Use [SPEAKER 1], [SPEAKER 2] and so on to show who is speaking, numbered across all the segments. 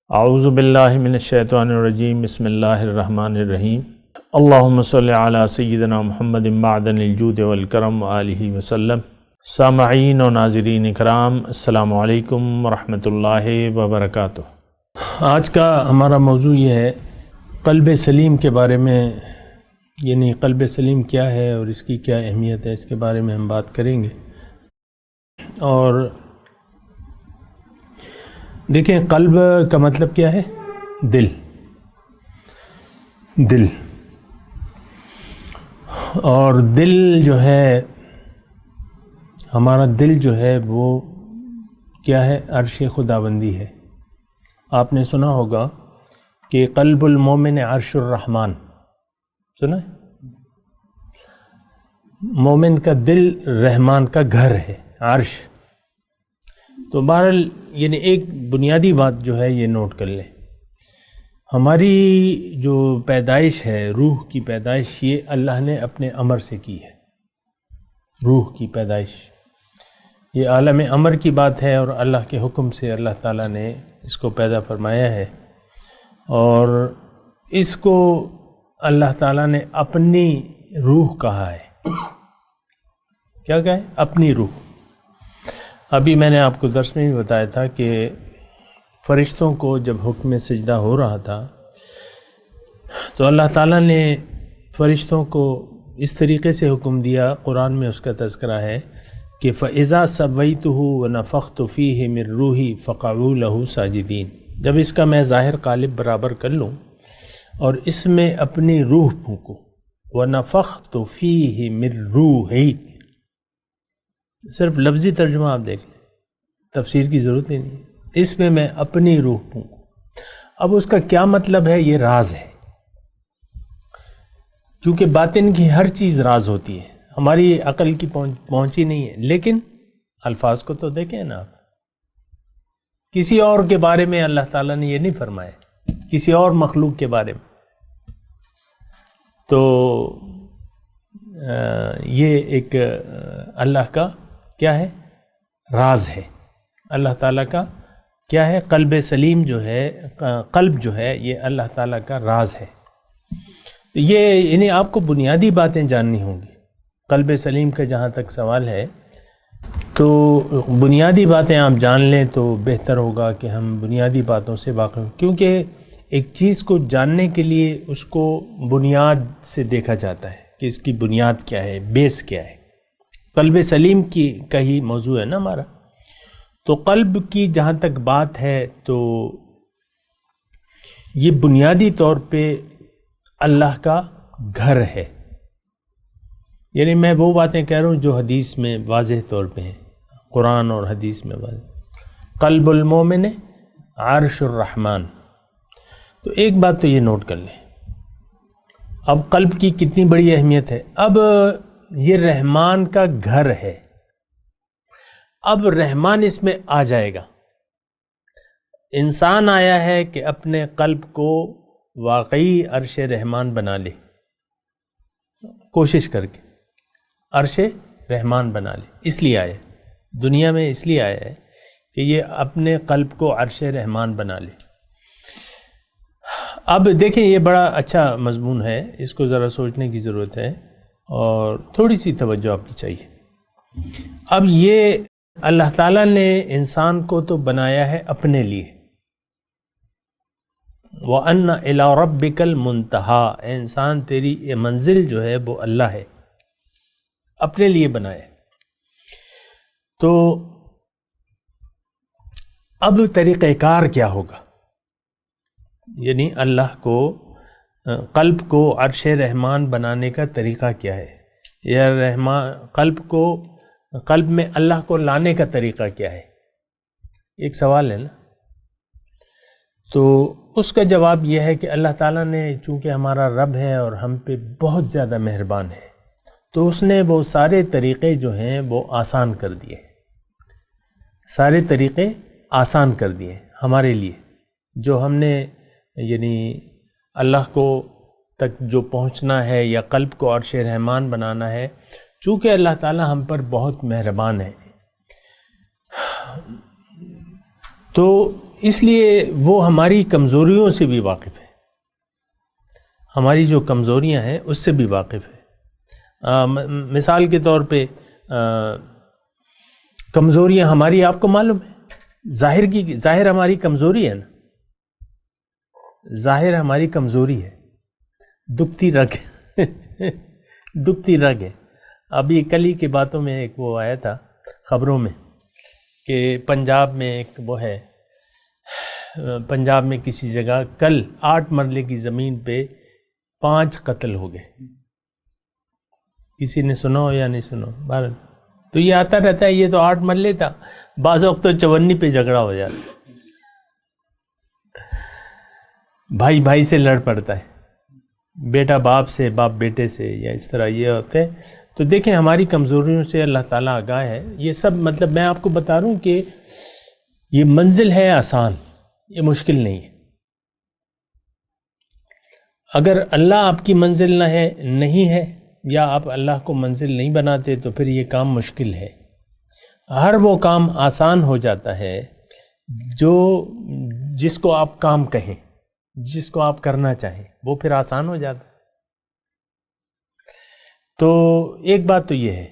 [SPEAKER 1] اعوذ باللہ من الشیطان الرجیم بسم اللہ الرحمن الرحیم اللہم صلی علی سیدنا محمد معدن الجود والکرم وآلہ وسلم۔ سامعین و ناظرین اکرام، السلام علیکم ورحمۃ اللہ وبرکاتہ۔
[SPEAKER 2] آج کا ہمارا موضوع یہ ہے قلب سلیم کے بارے میں، یعنی قلب سلیم کیا ہے اور اس کی کیا اہمیت ہے، اس کے بارے میں ہم بات کریں گے۔ اور دیکھیں، قلب کا مطلب کیا ہے؟ دل۔ اور دل جو ہے، ہمارا دل جو ہے وہ کیا ہے؟ عرش خداوندی ہے۔ آپ نے سنا ہوگا کہ قلب المومن عرش الرحمن، سنا ہے؟ مومن کا دل رحمان کا گھر ہے، عرش۔ تو بہرحال یعنی ایک بنیادی بات جو ہے یہ نوٹ کر لیں، ہماری جو پیدائش ہے، روح کی پیدائش، یہ اللہ نے اپنے امر سے کی ہے۔ روح کی پیدائش یہ عالم امر کی بات ہے، اور اللہ کے حکم سے اللہ تعالیٰ نے اس کو پیدا فرمایا ہے، اور اس کو اللہ تعالیٰ نے اپنی روح کہا ہے۔ کیا کہا ہے؟ اپنی روح۔ ابھی میں نے آپ کو درس میں بھی بتایا تھا کہ فرشتوں کو جب حکم سجدہ ہو رہا تھا تو اللہ تعالیٰ نے فرشتوں کو اس طریقے سے حکم دیا، قرآن میں اس کا تذکرہ ہے کہ فَإِذَا سَوَّيْتُهُ وَنَفَخْتُ فِيهِ مِن رُوحِي فَقَعُوا لَهُ سَاجِدِينَ۔ جب اس کا میں ظاہر قالب برابر کر لوں اور اس میں اپنی روح پھونکوں، وَنَفَخْتُ فِيهِ مِن رُوحِي، صرف لفظی ترجمہ آپ دیکھ لیں، تفسیر کی ضرورت ہی نہیں، اس میں میں اپنی روح پھونکوں۔ اب اس کا کیا مطلب ہے؟ یہ راز ہے، کیونکہ باطن کی ہر چیز راز ہوتی ہے، ہماری عقل کی پہنچی نہیں ہے۔ لیکن الفاظ کو تو دیکھیں نا آپ، کسی اور کے بارے میں اللہ تعالیٰ نے یہ نہیں فرمایا، کسی اور مخلوق کے بارے میں۔ تو یہ ایک اللہ کا کیا ہے؟ راز ہے۔ اللہ تعالیٰ کا کیا ہے؟ قلب سلیم جو ہے، قلب جو ہے، یہ اللہ تعالیٰ کا راز ہے۔ یہ یعنی آپ کو بنیادی باتیں جاننی ہوں گی۔ قلب سلیم کا جہاں تک سوال ہے تو بنیادی باتیں آپ جان لیں تو بہتر ہوگا کہ ہم بنیادی باتوں سے واقف ہوں، کیونکہ ایک چیز کو جاننے کے لیے اس کو بنیاد سے دیکھا جاتا ہے کہ اس کی بنیاد کیا ہے، بیس کیا ہے۔ قلب سلیم کا ہی موضوع ہے نا ہمارا۔ تو قلب کی جہاں تک بات ہے تو یہ بنیادی طور پہ اللہ کا گھر ہے۔ یعنی میں وہ باتیں کہہ رہا ہوں جو حدیث میں واضح طور پہ ہیں، قرآن اور حدیث میں واضح۔ قلب المومن عرش الرحمن۔ تو ایک بات تو یہ نوٹ کر لیں، اب قلب کی کتنی بڑی اہمیت ہے۔ اب یہ رحمان کا گھر ہے، اب رحمان اس میں آ جائے گا۔ انسان آیا ہے کہ اپنے قلب کو واقعی عرش رحمان بنا لے، کوشش کر کے عرش رحمان بنا لے۔ اس لیے آیا دنیا میں، اس لیے آیا ہے کہ یہ اپنے قلب کو عرش رحمان بنا لے۔ اب دیکھیں، یہ بڑا اچھا مضمون ہے، اس کو ذرا سوچنے کی ضرورت ہے اور تھوڑی سی توجہ آپ کی چاہیے۔ اب یہ اللہ تعالیٰ نے انسان کو تو بنایا ہے اپنے لیے، وَأَنَّ إِلَىٰ رَبِّكَ الْمُنْتَهَىٰ، اے انسان تیری یہ منزل جو ہے وہ اللہ ہے، اپنے لیے بنایا۔ تو اب طریقہ کار کیا ہوگا؟ یعنی اللہ کو، قلب کو عرش رحمان بنانے کا طریقہ کیا ہے، یا قلب میں اللہ کو لانے کا طریقہ کیا ہے؟ ایک سوال ہے نا۔ تو اس کا جواب یہ ہے کہ اللہ تعالیٰ نے، چونکہ ہمارا رب ہے اور ہم پہ بہت زیادہ مہربان ہے، تو اس نے وہ سارے طریقے جو ہیں وہ آسان کر دیے، سارے طریقے آسان کر دیے ہمارے لیے، جو ہم نے یعنی اللہ کو تک جو پہنچنا ہے یا قلب کو عرش رحمان بنانا ہے، چونکہ اللہ تعالیٰ ہم پر بہت مہربان ہے، تو اس لیے وہ ہماری کمزوریوں سے بھی واقف ہے، ہماری جو کمزوریاں ہیں اس سے بھی واقف ہے۔ مثال کے طور پہ کمزوریاں ہماری آپ کو معلوم ہے، ظاہر ہماری کمزوری ہے نا، ظاہر ہماری کمزوری ہے، دکھتی رگ دکھتی رگ ہے۔ ابھی کل ہی کی باتوں میں ایک وہ آیا تھا خبروں میں کہ پنجاب میں ایک وہ ہے، پنجاب میں کسی جگہ کل 8 مرلے کی زمین پہ 5 قتل ہو گئے۔ کسی نے سنا ہو یا نہیں سنا ہو، تو یہ آتا رہتا ہے، یہ تو 8 مرلے تھا، بعض وقت تو 54 پہ جھگڑا ہو جاتا، بھائی بھائی سے لڑ پڑتا ہے، بیٹا باپ سے، باپ بیٹے سے، یا اس طرح یہ ہوتے ہیں۔ تو دیکھیں ہماری کمزوریوں سے اللہ تعالیٰ آگاہ ہے۔ یہ سب مطلب میں آپ کو بتا رہا ہوں کہ یہ منزل ہے آسان، یہ مشکل نہیں ہے۔ اگر اللہ آپ کی منزل نہیں ہے یا آپ اللہ کو منزل نہیں بناتے تو پھر یہ کام مشکل ہے۔ ہر وہ کام آسان ہو جاتا ہے جس کو آپ کام کہیں، جس کو آپ کرنا چاہیں، وہ پھر آسان ہو جاتا ہے۔ تو ایک بات تو یہ ہے۔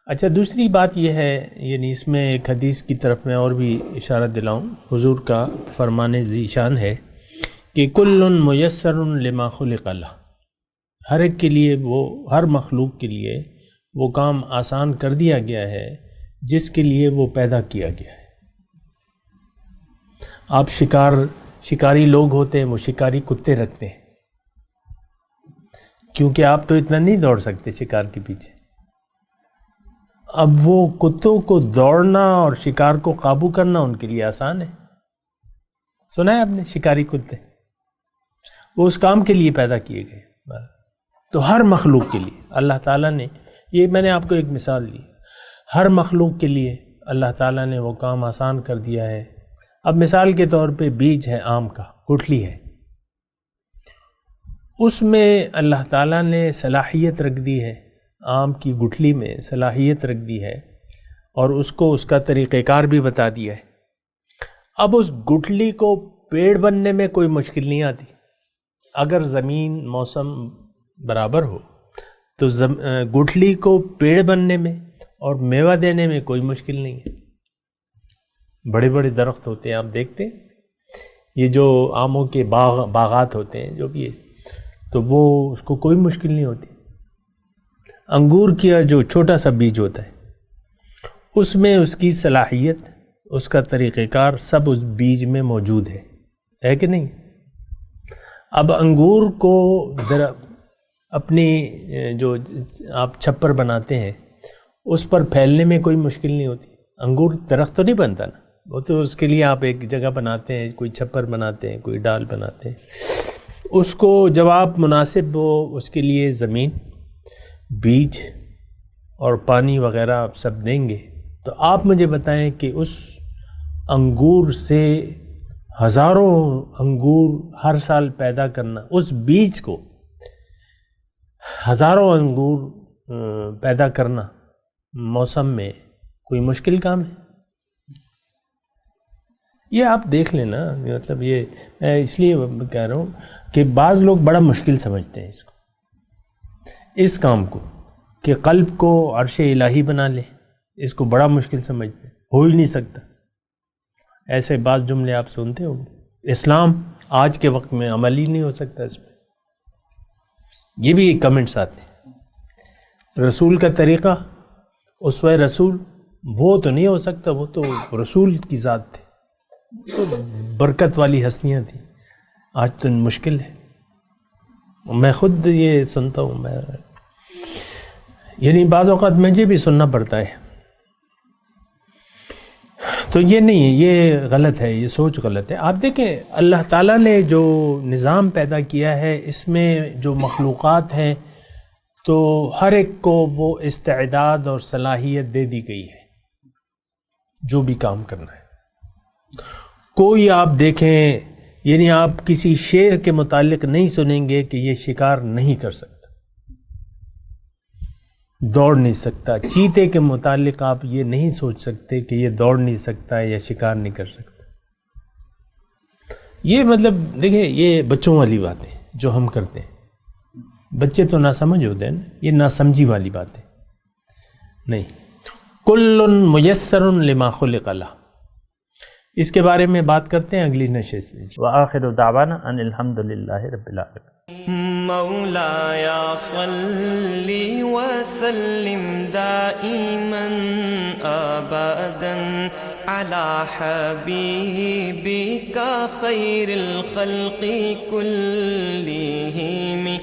[SPEAKER 2] اچھا، دوسری بات یہ ہے، یعنی اس میں ایک حدیث کی طرف میں اور بھی اشارہ دلاؤں، حضور کا فرمان ذی شان ہے کہ کل میسر لما خلق لہ، ہر ایک کے لیے، ہر مخلوق کے لیے وہ کام آسان کر دیا گیا ہے جس کے لیے وہ پیدا کیا گیا ہے۔ آپ شکاری لوگ ہوتے ہیں، وہ شکاری کتے رکھتے ہیں، کیونکہ آپ تو اتنا نہیں دوڑ سکتے شکار کے پیچھے۔ اب وہ کتوں کو دوڑنا اور شکار کو قابو کرنا ان کے لیے آسان ہے۔ سنا ہے آپ نے شکاری کتے؟ وہ اس کام کے لیے پیدا کیے گئے۔ تو ہر مخلوق کے لیے اللہ تعالیٰ نے، یہ میں نے آپ کو ایک مثال دی، ہر مخلوق کے لیے اللہ تعالیٰ نے وہ کام آسان کر دیا ہے۔ اب مثال کے طور پہ بیج ہے آم کا، گٹھلی ہے، اس میں اللہ تعالیٰ نے صلاحیت رکھ دی ہے، آم کی گٹھلی میں صلاحیت رکھ دی ہے، اور اس کا طریقہ کار بھی بتا دیا ہے۔ اب اس گٹھلی کو پیڑ بننے میں کوئی مشکل نہیں آتی، اگر زمین موسم برابر ہو تو گٹھلی کو پیڑ بننے میں اور میوہ دینے میں کوئی مشکل نہیں ہے۔ بڑے بڑے درخت ہوتے ہیں، آپ دیکھتے ہیں یہ جو آموں کے باغات ہوتے ہیں جو بھی ہے، تو وہ اس کو کوئی مشکل نہیں ہوتی۔ انگور کا جو چھوٹا سا بیج ہوتا ہے، اس میں اس کی صلاحیت، اس کا طریقہ کار سب اس بیج میں موجود ہے کہ نہیں؟ اب انگور کو اپنی جو آپ چھپر بناتے ہیں اس پر پھیلنے میں کوئی مشکل نہیں ہوتی۔ انگور درخت تو نہیں بنتا نا، وہ تو اس کے لیے آپ ایک جگہ بناتے ہیں، کوئی چھپر بناتے ہیں، کوئی ڈال بناتے ہیں۔ اس کو جب آپ مناسب ہو اس کے لیے زمین، بیج اور پانی وغیرہ آپ سب دیں گے، تو آپ مجھے بتائیں کہ اس انگور سے ہزاروں انگور ہر سال پیدا کرنا، اس بیج کو ہزاروں انگور پیدا کرنا موسم میں کوئی مشکل کام ہے؟ یہ آپ دیکھ لیں نا، مطلب یہ میں اس لیے کہہ رہا ہوں کہ بعض لوگ بڑا مشکل سمجھتے ہیں اس کام کو، کہ قلب کو عرش الہی بنا لیں، اس کو بڑا مشکل سمجھتے ہیں، ہو ہی نہیں سکتا۔ ایسے بعض جملے آپ سنتے ہوں گے، اسلام آج کے وقت میں عمل ہی نہیں ہو سکتا اس پہ، یہ بھی کمنٹس آتے ہیں۔ رسول کا طریقہ، اسوہ رسول، وہ تو نہیں ہو سکتا، وہ تو رسول کی ذات تھے، تو برکت والی ہستیاں تھیں، آج تو مشکل ہے۔ میں خود یہ سنتا ہوں، یعنی بعض اوقات مجھے بھی سننا پڑتا ہے۔ تو یہ نہیں ہے، یہ غلط ہے، یہ سوچ غلط ہے۔ آپ دیکھیں اللہ تعالیٰ نے جو نظام پیدا کیا ہے، اس میں جو مخلوقات ہیں تو ہر ایک کو وہ استعداد اور صلاحیت دے دی گئی ہے جو بھی کام کرنا ہے۔ کوئی آپ دیکھیں، یعنی آپ کسی شیر کے متعلق نہیں سنیں گے کہ یہ شکار نہیں کر سکتا، دوڑ نہیں سکتا۔ چیتے کے متعلق آپ یہ نہیں سوچ سکتے کہ یہ دوڑ نہیں سکتا یا شکار نہیں کر سکتا۔ یہ مطلب دیکھیں یہ بچوں والی بات ہے جو ہم کرتے ہیں. بچے تو ناسمجھ ہوتے ہیں نا, یہ ناسمجھی والی بات ہے نہیں. کل میسر لما خلق لہ, اس کے بارے میں بات کرتے ہیں اگلی نشست میں.
[SPEAKER 1] وآخر دعوانا ان الحمد للہ رب العالمین.
[SPEAKER 3] مولاي صل وسلم دائما ابدا على حبيبك خير الخلق كلهم